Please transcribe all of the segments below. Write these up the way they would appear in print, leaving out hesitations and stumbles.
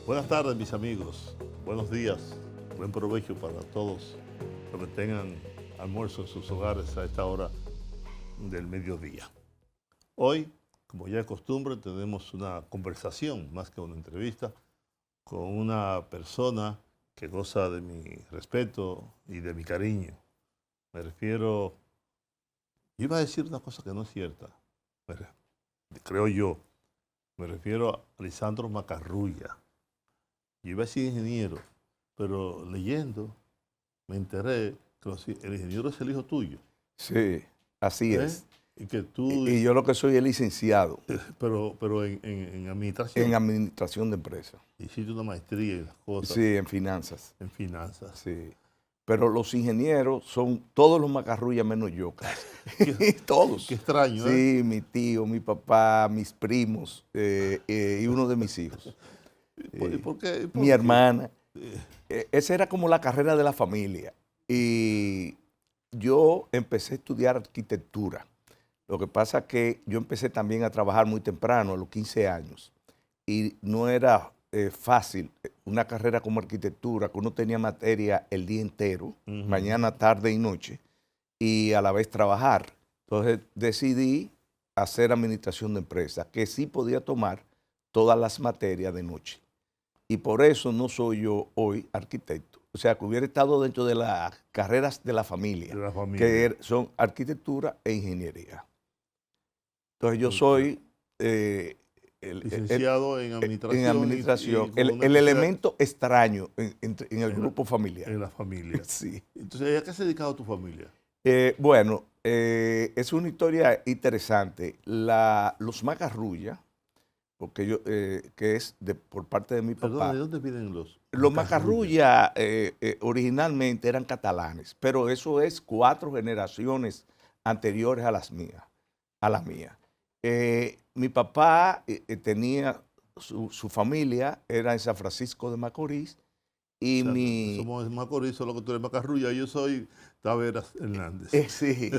Buenas tardes, mis amigos. Buenos días. Buen provecho para todos los que tengan almuerzo en sus hogares a esta hora del mediodía. Hoy, como ya es costumbre, tenemos una conversación, más que una entrevista, con una persona que goza de mi respeto y de mi cariño. Me refiero, iba a decir una cosa que no es cierta, creo yo. Me refiero a Lisandro Macarrulla. Yo iba a decir ingeniero, pero leyendo me enteré que el ingeniero es el hijo tuyo. Sí, así es. Y que tú, Y yo lo que soy es licenciado pero en administración. en administración de empresas. Hiciste una maestría y las cosas. Sí, en finanzas. En finanzas. Sí. Pero los ingenieros son todos los Macarrullas menos yo, casi. Todos. Qué extraño, ¿eh? Sí, mi tío, mi papá, mis primos y uno de mis hijos. ¿Y por qué? Mi hermana. Esa era como la carrera de la familia. Y yo empecé a estudiar arquitectura. Lo que pasa es que yo empecé también a trabajar muy temprano, a los 15 años. Y no era fácil una carrera como arquitectura, que uno tenía materia el día entero, mañana, tarde y noche, y a la vez trabajar. Entonces decidí hacer administración de empresas, que sí podía tomar todas las materias de noche. Y por eso no soy yo hoy arquitecto. O sea, que hubiera estado dentro de las carreras de la familia, que son arquitectura e ingeniería. Entonces yo soy licenciado en administración. En administración. El elemento extraño en el grupo familiar. En la familia. Sí. Entonces, ¿a qué se ha dedicado tu familia? Bueno, es una historia interesante. Los Macarrulla, porque yo, que es por parte de mi papá. Perdón, ¿de dónde vienen los Macarrulla? Originalmente eran catalanes, pero eso es 4 generaciones anteriores a las mías, a la mía. Mi papá tenía su familia, era en San Francisco de Macorís, y o sea, somos de Macorís, solo que tú eres Macarrulla, yo soy Taveras Hernández. Sí.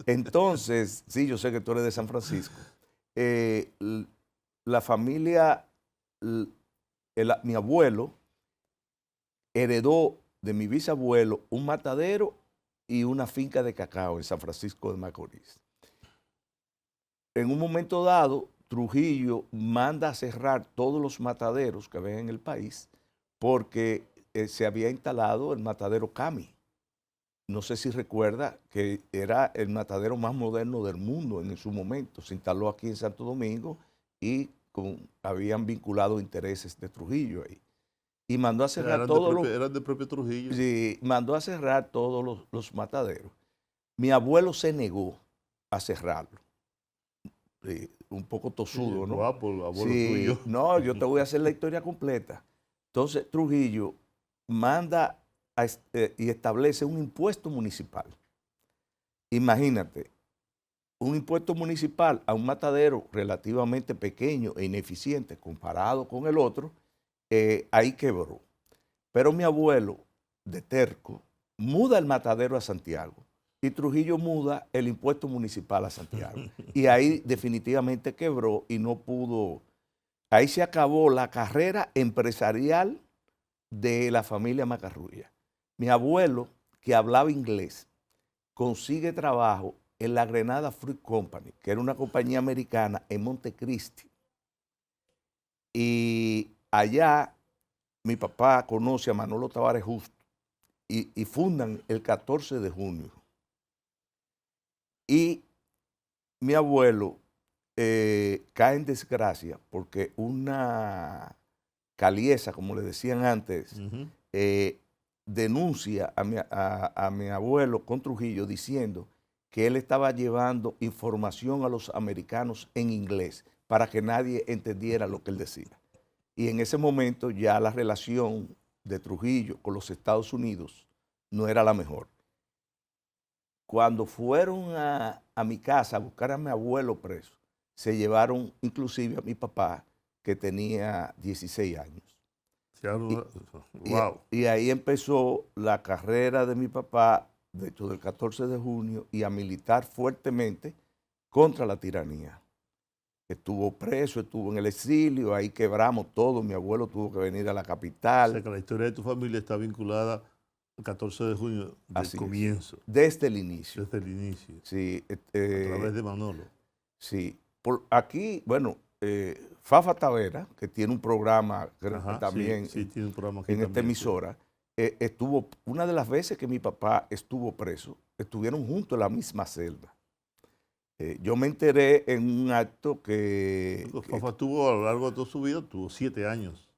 Entonces, sí, yo sé que tú eres de San Francisco. La familia, mi abuelo heredó de mi bisabuelo un matadero y una finca de cacao en San Francisco de Macorís. En un momento dado, Trujillo manda a cerrar todos los mataderos que había en el país porque se había instalado el matadero Cami. No sé si recuerda que era el matadero más moderno del mundo en su momento. Se instaló aquí en Santo Domingo y habían vinculado intereses de Trujillo ahí. Y mandó a cerrar eran de propio Trujillo. Sí, mandó a cerrar todos los mataderos. Mi abuelo se negó a cerrarlo. Un poco tosudo, ¿no? Guapo, el abuelo tuyo. No, yo te voy a hacer la historia completa. Entonces, Trujillo manda y establece un impuesto municipal. Imagínate, un impuesto municipal a un matadero relativamente pequeño e ineficiente comparado con el otro, ahí quebró. Pero mi abuelo, de terco, muda el matadero a Santiago y Trujillo muda el impuesto municipal a Santiago. Y ahí definitivamente quebró y no pudo. Ahí se acabó la carrera empresarial de la familia Macarrulla. Mi abuelo, que hablaba inglés, consigue trabajo en la Grenada Fruit Company, que era una compañía americana en Montecristi. Y allá mi papá conoce a Manolo Tavares Justo y fundan el 14 de junio. Y mi abuelo cae en desgracia porque una caliesa, como le decían antes, denuncia a mi abuelo con Trujillo diciendo que él estaba llevando información a los americanos en inglés para que nadie entendiera lo que él decía. Y en ese momento ya la relación de Trujillo con los Estados Unidos no era la mejor. Cuando fueron a mi casa a buscar a mi abuelo preso, se llevaron inclusive a mi papá, que tenía 16 años. Wow. Y ahí empezó la carrera de mi papá, de hecho del 14 de junio, y a militar fuertemente contra la tiranía. estuvo preso, estuvo en el exilio, ahí quebramos todo, mi abuelo tuvo que venir a la O capital. sea que la historia de tu familia está vinculada al 14 de junio del Así es, comienzo, desde el inicio. desde el inicio, Sí, a través de Manolo. sí. Por aquí, bueno, Fafa Tavera, que tiene un programa, creo que Ajá, también sí, tiene un programa aquí en esta también, sí. emisora, estuvo, una de las veces que mi papá estuvo preso, estuvieron juntos en la misma celda. Yo me enteré en un acto Fafa tuvo a lo largo de toda su vida, tuvo 7 años,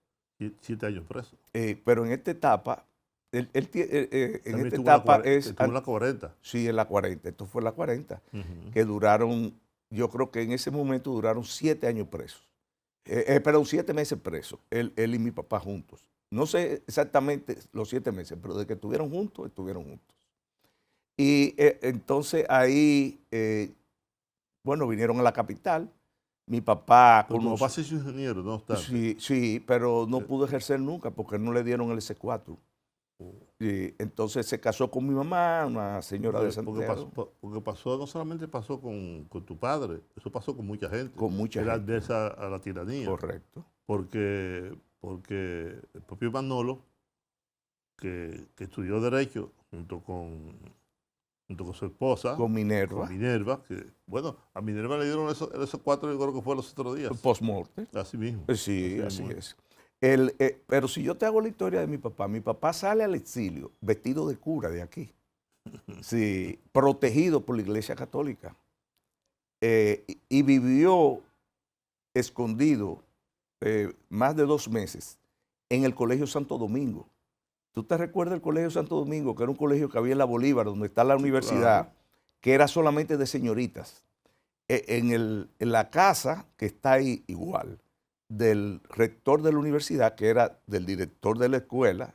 7 años preso. pero en esta etapa, en También esta estuvo en la etapa 40, estuvo en la 40. sí, en la 40, esto fue la 40, Ujú. que duraron, yo creo que en ese momento duraron 7 años presos. Perdón, 7 meses presos, él y mi papá juntos. No sé exactamente los 7 meses, pero de que estuvieron juntos, estuvieron juntos. Y entonces ahí, bueno, vinieron a la capital. Mi papá Pero tu papá se hizo ingeniero, no obstante. Sí, sí, pero no pudo ejercer nunca porque no le dieron el S4. Y entonces se casó con mi mamá, una señora de Santiago. Porque pasó, no solamente pasó con tu padre, eso pasó con mucha gente. Con mucha Era gente. adversa a la tiranía. Correcto. Porque el propio Manolo, que estudió Derecho junto con su esposa, Con Minerva. que, bueno, a Minerva le dieron esos 4, yo creo que fue los otros días. Post-morte. Así mismo. Sí, así mismo. es. Pero si yo te hago la historia de mi papá sale al exilio vestido de cura de aquí. Sí, protegido por la Iglesia Católica. Y vivió escondido más de 2 meses en el Colegio Santo Domingo. ¿Tú te recuerdas el Colegio Santo Domingo, que era un colegio que había en la Bolívar, donde está la universidad, claro, que era solamente de señoritas? En la casa que está ahí igual, del rector de la universidad, que era del director de la escuela,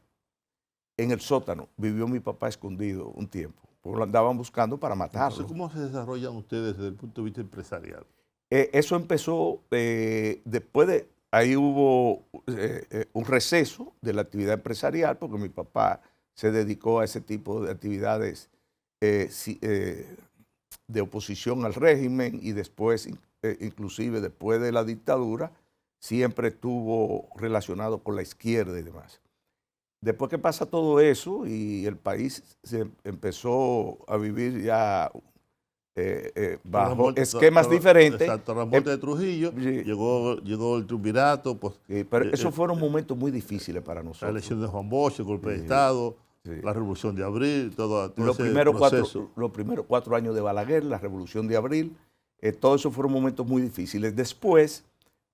en el sótano vivió mi papá escondido un tiempo, porque lo andaban buscando para matarlo. Entonces, ¿cómo se desarrollan ustedes desde el punto de vista empresarial? Eso empezó después de, ahí hubo un receso de la actividad empresarial, porque mi papá se dedicó a ese tipo de actividades de oposición al régimen y después, inclusive después de la dictadura, siempre estuvo relacionado con la izquierda y demás. Después que pasa todo eso y el país se empezó a vivir ya bajo esquemas diferentes. Exacto, la muerte de Trujillo, llegó el triunvirato. Pues, pero esos fueron momentos muy difíciles para nosotros. La elección de Juan Bosch, el golpe de Estado, la Revolución de Abril, todo los ese primeros proceso. los primeros 4 años de Balaguer, la Revolución de Abril, todos esos fueron momentos muy difíciles. Después,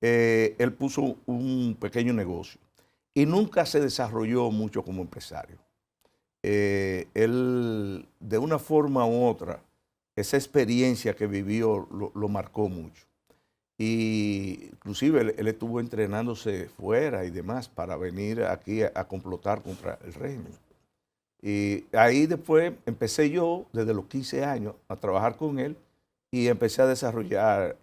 él puso un pequeño negocio y nunca se desarrolló mucho como empresario. Él, de una forma u otra, esa experiencia que vivió lo marcó mucho. Y inclusive él estuvo entrenándose fuera y demás para venir aquí a complotar contra el régimen. Y ahí después empecé yo, desde los 15 años, a trabajar con él y empecé a desarrollar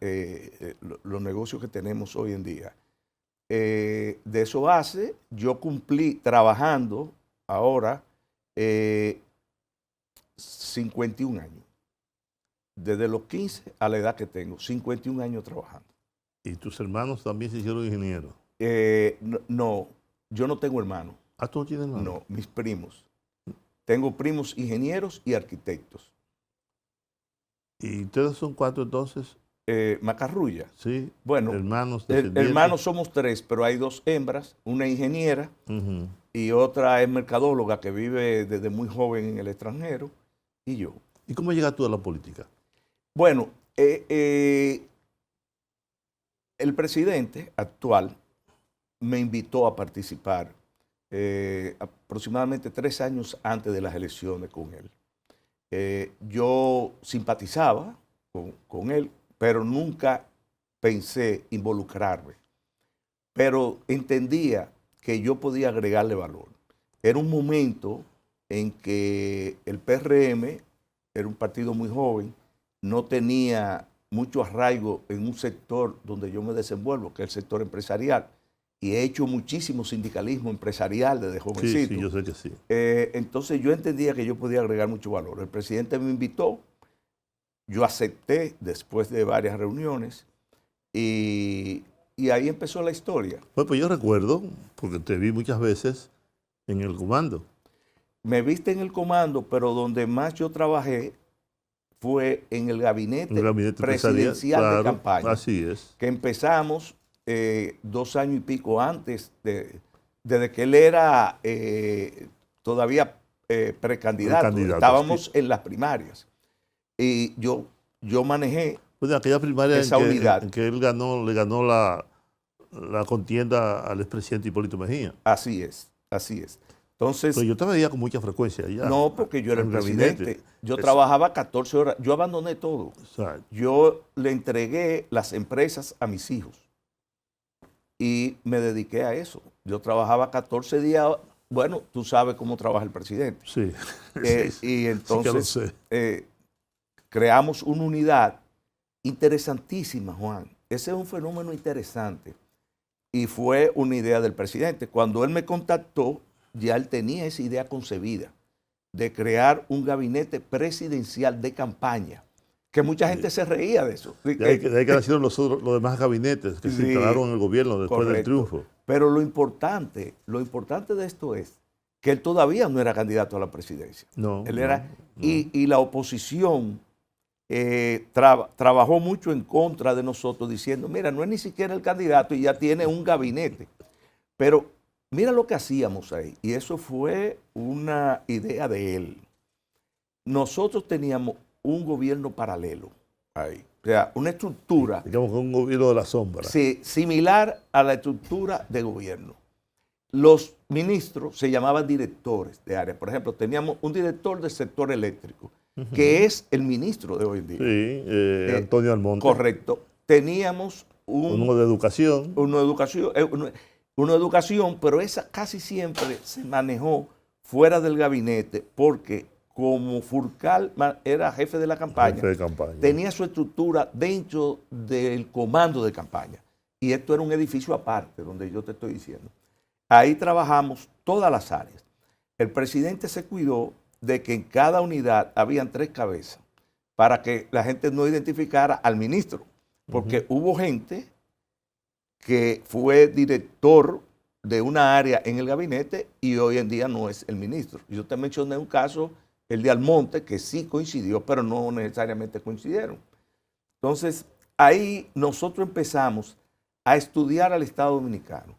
los negocios que tenemos hoy en día. De eso hace, yo cumplí trabajando ahora 51 años. Desde los 15 a la edad que tengo, 51 años trabajando. ¿Y tus hermanos también se hicieron ingenieros? No, yo no tengo hermanos. ¿Ah, tú no tienes hermanos? No, mis primos. Tengo primos ingenieros y arquitectos. ¿Y ustedes son 4 entonces? Macarrulla. Sí. Bueno, hermanos somos 3, pero hay 2 hembras, una ingeniera Uh-huh. y otra es mercadóloga que vive desde muy joven en el extranjero, y yo. ¿Y cómo llegas tú a la política? Bueno, el presidente actual me invitó a participar aproximadamente 3 años antes de las elecciones con él. Yo simpatizaba con él, pero nunca pensé involucrarme. Pero entendía que yo podía agregarle valor. Era un momento en que el PRM era un partido muy joven, no tenía mucho arraigo en un sector donde yo me desenvuelvo, que es el sector empresarial, y he hecho muchísimo sindicalismo empresarial desde jovencito. Sí, yo sé que sí. Entonces yo entendía que yo podía agregar mucho valor. El presidente me invitó, yo acepté después de varias reuniones, y ahí empezó la historia. Bueno, pues yo recuerdo, porque te vi muchas veces en el comando. Me viste en el comando, pero donde más yo trabajé fue en el gabinete presidencial claro, de campaña. Así es. Que empezamos 2 años y pico antes, desde que él era todavía precandidato. Estábamos en las primarias. Y yo manejé Pues en aquella primaria esa unidad. en que él le ganó la contienda al expresidente Hipólito Mejía. Así es, así es. Entonces, Pero yo te veía con mucha frecuencia allá. no, porque yo era el presidente. gabinete. Yo trabajaba 14 horas. Yo abandoné todo. Exacto. Yo le entregué las empresas a mis hijos y me dediqué a eso. Yo trabajaba 14 días. Bueno, tú sabes cómo trabaja el presidente. Sí. Y entonces sí que lo sé. Creamos una unidad interesantísima, Juan. Ese es un fenómeno interesante. Y fue una idea del presidente. Cuando él me contactó, ya él tenía esa idea concebida de crear un gabinete presidencial de campaña, que mucha gente se reía de eso. De ahí que nacieron los demás gabinetes que se instalaron en el gobierno después del triunfo. Pero lo importante de esto es que él todavía no era candidato a la presidencia. No. Él era, y la oposición trabajó mucho en contra de nosotros diciendo, mira, no es ni siquiera el candidato y ya tiene un gabinete. Pero mira lo que hacíamos ahí, y eso fue una idea de él. Nosotros teníamos un gobierno paralelo ahí, o sea, una estructura. Digamos que un gobierno de la sombra. Sí, similar a la estructura de gobierno. Los ministros se llamaban directores de área. Por ejemplo, teníamos un director del sector eléctrico, que es el ministro de hoy en día. Sí, Antonio Almonte. Correcto. Teníamos uno de educación. Una educación, pero esa casi siempre se manejó fuera del gabinete porque como Furcal era jefe de la campaña, tenía su estructura dentro del comando de campaña. Y esto era un edificio aparte, donde yo te estoy diciendo. Ahí trabajamos todas las áreas. El presidente se cuidó de que en cada unidad habían 3 cabezas para que la gente no identificara al ministro, porque hubo gente que fue director de una área en el gabinete y hoy en día no es el ministro. Yo te mencioné un caso, el de Almonte, que sí coincidió, pero no necesariamente coincidieron. Entonces, ahí nosotros empezamos a estudiar al Estado Dominicano,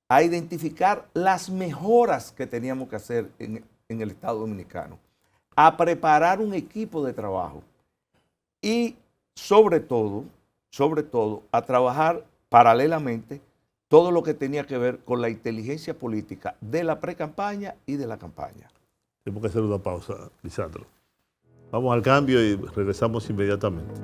a identificar las mejoras que teníamos que hacer en el Estado Dominicano, a preparar un equipo de trabajo y sobre todo, a trabajar paralelamente todo lo que tenía que ver con la inteligencia política de la pre-campaña y de la campaña. Tenemos que hacer una pausa, Lisandro. Vamos al cambio y regresamos inmediatamente.